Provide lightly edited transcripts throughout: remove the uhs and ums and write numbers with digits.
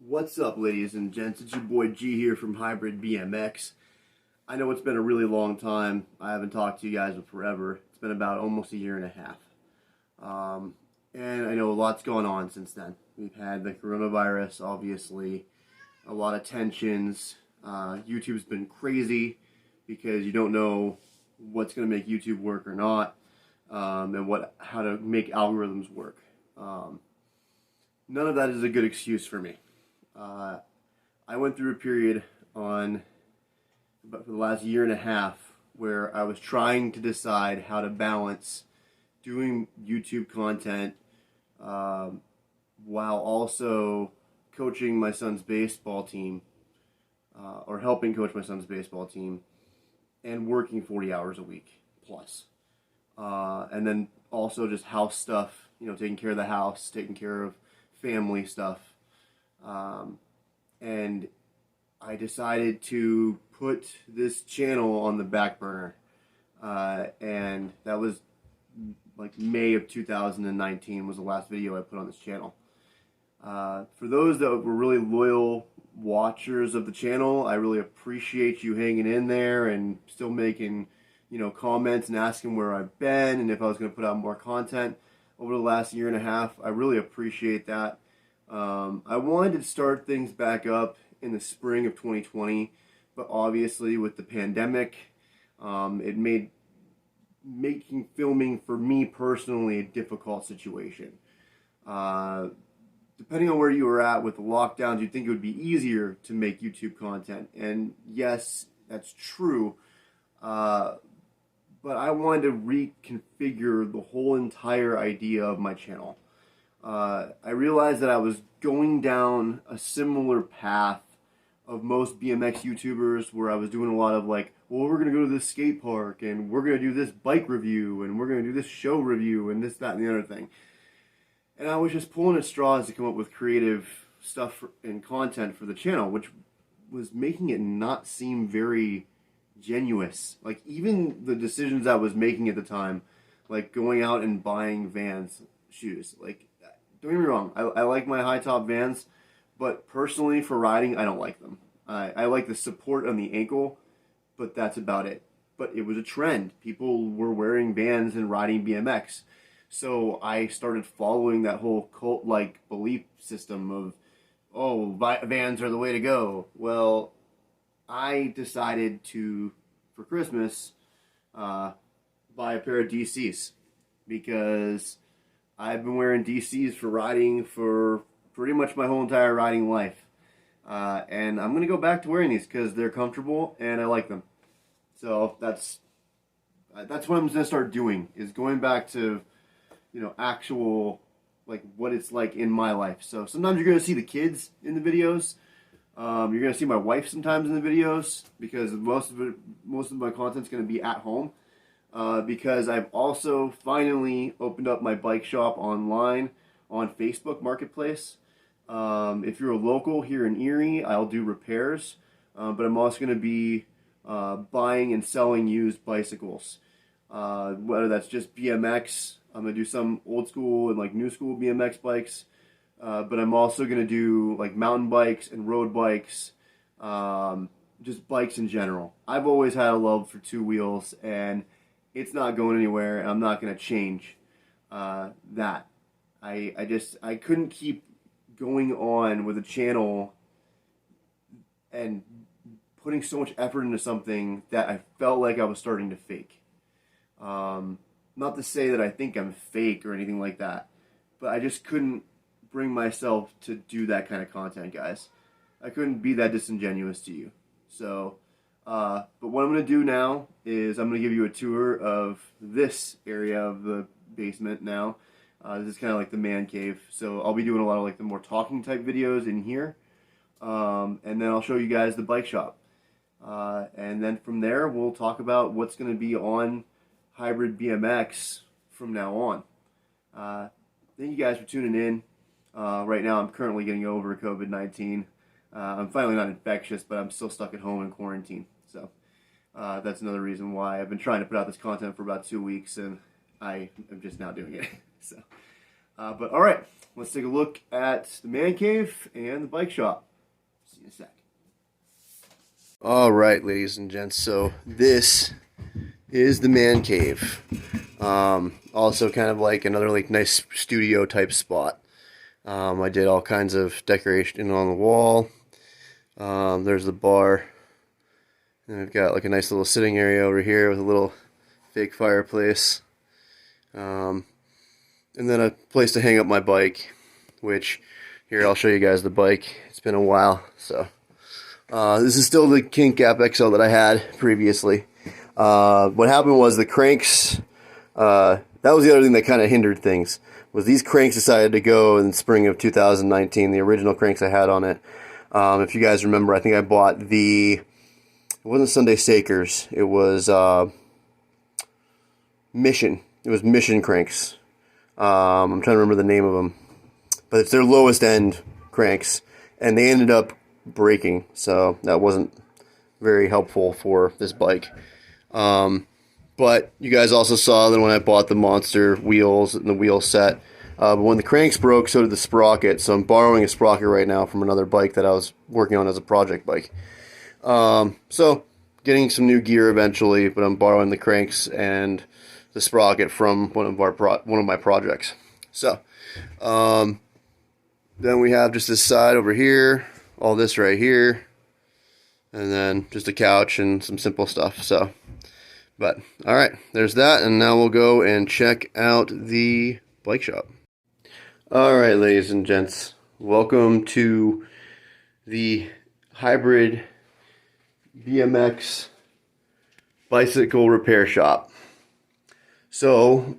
What's up, ladies and gents? It's your boy G here from Hybrid BMX. I know it's been a really long time. I haven't talked to you guys in forever. It's been about almost a year and a half. And I know a lot's gone on since then. We've had the coronavirus, obviously, a lot of tensions. YouTube's been crazy because you don't know what's going to make YouTube work or not, and how to make algorithms work. None of that is a good excuse for me. I went through a period for the last year and a half where I was trying to decide how to balance doing YouTube content while also coaching my son's baseball team, or helping coach my son's baseball team, and working 40 hours a week plus. And then also just house stuff, taking care of the house, taking care of family stuff. And I decided to put this channel on the back burner. And that was like May of 2019 was the last video I put on this channel. For those that were really loyal watchers of the channel, I really appreciate you hanging in there and still making, comments and asking where I've been and if I was going to put out more content over the last year and a half. I really appreciate that. I wanted to start things back up in the spring of 2020, but obviously with the pandemic, it made making filming for me personally a difficult situation. Depending on where you were at with the lockdowns, you'd think it would be easier to make YouTube content, and yes, that's true. But I wanted to reconfigure the whole entire idea of my channel. I realized that I was going down a similar path of most BMX YouTubers, where I was doing a lot of we're going to go to this skate park, and we're going to do this bike review, and we're going to do this show review, and this, that, and the other thing. And I was just pulling at straws to come up with creative stuff and content for the channel, which was making it not seem very genuine. Even the decisions I was making at the time, like going out and buying Vans shoes, don't get me wrong, I like my high top Vans, but personally for riding, I don't like them. I like the support on the ankle, but that's about it. But it was a trend. People were wearing Vans and riding BMX. So I started following that whole cult-like belief system of, Vans are the way to go. Well, I decided to, for Christmas, buy a pair of DCs, because I've been wearing DCs for riding for pretty much my whole entire riding life. And I'm going to go back to wearing these because they're comfortable and I like them. So that's what I'm going to start doing, is going back to, actual, what it's like in my life. So sometimes you're going to see the kids in the videos. You're going to see my wife sometimes in the videos, because most of my content's going to be at home. Because I've also finally opened up my bike shop online on Facebook Marketplace. If you're a local here in Erie, I'll do repairs, but I'm also going to be buying and selling used bicycles. Whether that's just BMX, I'm going to do some old school and new school BMX bikes, but I'm also going to do mountain bikes and road bikes, just bikes in general. I've always had a love for two wheels, and it's not going anywhere, and I'm not going to change that. I couldn't keep going on with a channel and putting so much effort into something that I felt like I was starting to fake. Not to say that I think I'm fake or anything like that, but I just couldn't bring myself to do that kind of content, guys. I couldn't be that disingenuous to you. So, but what I'm going to do now is I'm going to give you a tour of this area of the basement now. This is kind of like the man cave. So I'll be doing a lot of the more talking type videos in here. And then I'll show you guys the bike shop. And then from there, we'll talk about what's going to be on Hybrid BMX from now on. Thank you guys for tuning in. Right now, I'm currently getting over COVID-19. I'm finally not infectious, but I'm still stuck at home in quarantine. So that's another reason why I've been trying to put out this content for about 2 weeks, and I am just now doing it. So But all right, let's take a look at the man cave and the bike shop. See you in a sec. All right, ladies and gents. So this is the man cave. Also kind of like another like nice studio type spot. I did all kinds of decoration on the wall. There's the bar. And we've got like a nice little sitting area over here with a little fake fireplace. And then a place to hang up my bike, which here I'll show you guys the bike. It's been a while, so this is still the Kink Gap XL that I had previously. What happened was the cranks, that was the other thing that kind of hindered things, was these cranks decided to go in spring of 2019, the original cranks I had on it. If you guys remember, I think I bought it wasn't Sunday Sakers, it was Mission. It was Mission cranks. I'm trying to remember the name of them, but it's their lowest end cranks, and they ended up breaking, so that wasn't very helpful for this bike. But you guys also saw that when I bought the Monster wheels and the wheel set, but when the cranks broke, so did the sprocket. So I'm borrowing a sprocket right now from another bike that I was working on as a project bike. So getting some new gear eventually, but I'm borrowing the cranks and the sprocket from one of my projects. So then we have just this side over here, all this right here, and then just a couch and some simple stuff. So, but all right, there's that, and now we'll go and check out the bike shop. All right, ladies and gents, welcome to the hybrid BMX bicycle repair shop. So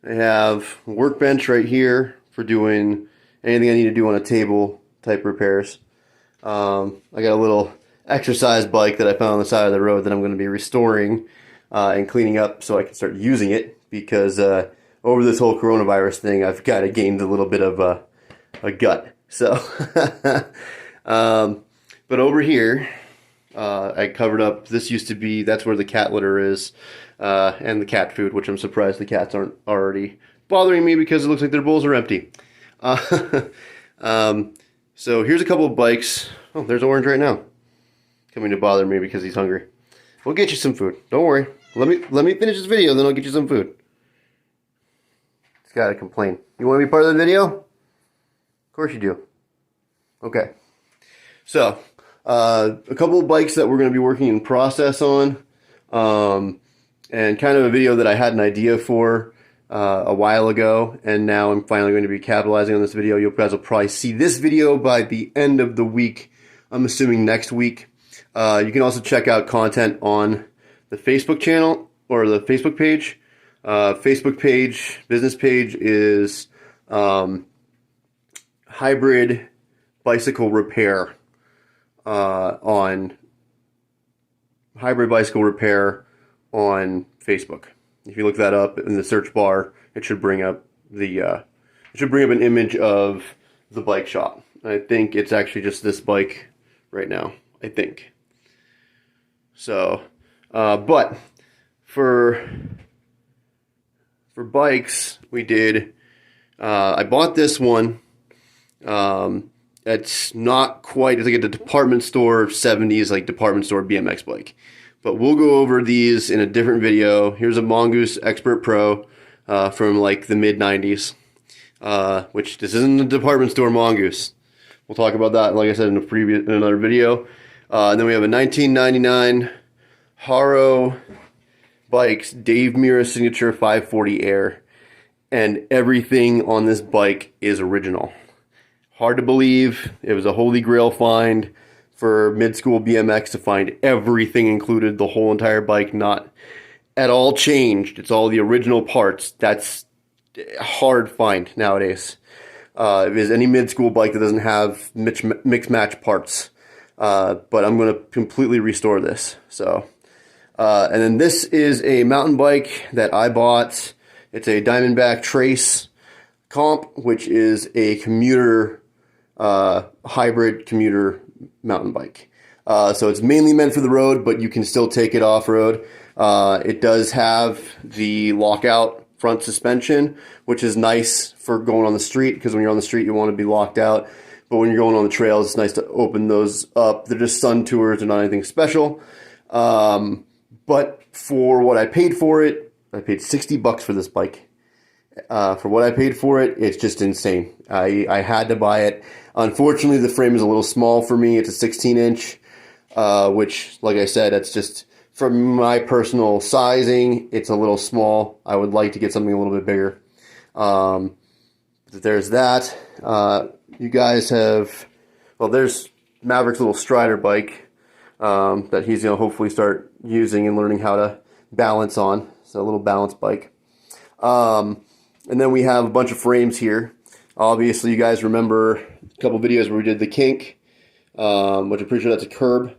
I have a workbench right here for doing anything I need to do on a table type repairs. I got a little exercise bike that I found on the side of the road that I'm going to be restoring and cleaning up so I can start using it, because over this whole coronavirus thing, I've kind of gained a little bit of a gut. So, but over here, I covered up, this used to be, that's where the cat litter is, and the cat food, which I'm surprised the cats aren't already bothering me, because it looks like their bowls are empty. So here's a couple of bikes. Oh, there's Orange right now, coming to bother me because he's hungry. We'll get you some food. Don't worry. Let me finish this video, then I'll get you some food. He's got to complain. You want to be part of the video? Of course you do. Okay. So, a couple of bikes that we're going to be working in process on, and kind of a video that I had an idea for a while ago, and now I'm finally going to be capitalizing on this video. You guys will probably see this video by the end of the week, I'm assuming next week. You can also check out content on the Facebook channel, or the Facebook page. Facebook page, business page is Hybrid Bicycle Repair, on Hybrid Bicycle Repair on Facebook. If you look that up in the search bar, it should bring up an image of the bike shop. I think it's actually just this bike right now, I think. So, but for bikes, we did, I bought this one. It's not quite, it's like a department store 70s, like department store BMX bike. But we'll go over these in a different video. Here's a Mongoose Expert Pro from like the mid-90s, which this isn't a department store Mongoose. We'll talk about that, like I said, in another video. And then we have a 1999 Haro Bikes Dave Mirra Signature 540 Air. And everything on this bike is original. Hard to believe. It was a holy grail find for mid-school BMX to find everything included, the whole entire bike, not at all changed. It's all the original parts. That's a hard find nowadays. If there's any mid-school bike that doesn't have mix-match parts. But I'm going to completely restore this. So, and then this is a mountain bike that I bought. It's a Diamondback Trace Comp, which is a commuter, hybrid commuter mountain bike. So it's mainly meant for the road, but you can still take it off-road. It does have the lockout front suspension, which is nice for going on the street, because when you're on the street you want to be locked out. But when you're going on the trails, it's nice to open those up. They're just Sun Tours, they're not anything special. But for what I paid for it, I paid $60 for this bike. For what I paid for it, it's just insane. I had to buy it. Unfortunately, the frame is a little small for me. It's a 16-inch, which, like I said, that's just from my personal sizing. It's a little small. I would like to get something a little bit bigger. There's that. You guys have, well, there's Maverick's little Strider bike that he's going to hopefully start using and learning how to balance on. So a little balance bike. And then we have a bunch of frames here. Obviously, you guys remember a couple videos where we did the kink, which I'm pretty sure that's a curb.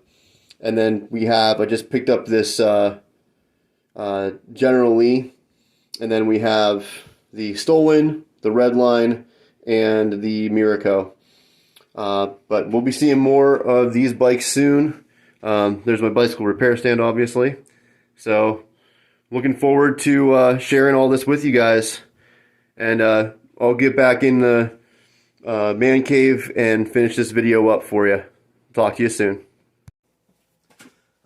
And then we have, I just picked up this General Lee. And then we have the Stolen, the Redline, and the Miraco. But we'll be seeing more of these bikes soon. There's my bicycle repair stand, obviously. So, looking forward to sharing all this with you guys. And I'll get back in the man cave and finish this video up for you. Talk to you soon.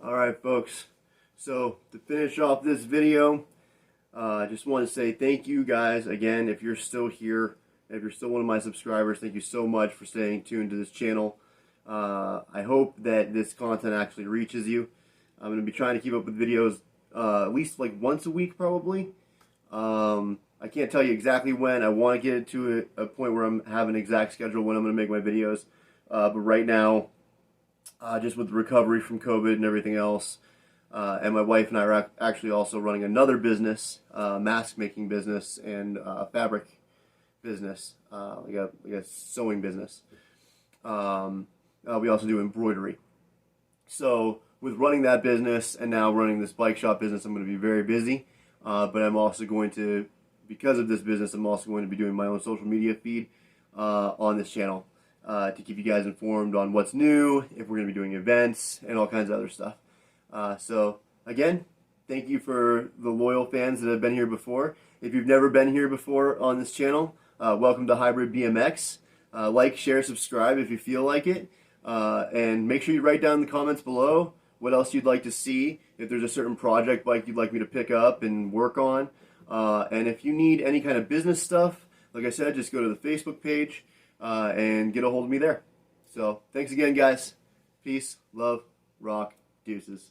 Alright folks, so to finish off this video, I just want to say thank you guys again. If you're still here, if you're still one of my subscribers, thank you so much for staying tuned to this channel. I hope that this content actually reaches you. I'm going to be trying to keep up with videos at least like once a week probably. I can't tell you exactly when. I want to get it to a point where I'm having an exact schedule when I'm going to make my videos. But right now, just with the recovery from COVID and everything else, and my wife and I are actually also running another business, mask making business and fabric business, like a sewing business. We also do embroidery. So with running that business and now running this bike shop business, I'm going to be very busy. But I'm also going to, because of this business, I'm also going to be doing my own social media feed on this channel to keep you guys informed on what's new, if we're going to be doing events, and all kinds of other stuff. So again, thank you for the loyal fans that have been here before. If you've never been here before on this channel, welcome to Hybrid BMX. Like, share, subscribe if you feel like it. And make sure you write down in the comments below what else you'd like to see, if there's a certain project bike you'd like me to pick up and work on. And if you need any kind of business stuff, like I said, just go to the Facebook page and get a hold of me there. So thanks again, guys. Peace, love, rock, deuces.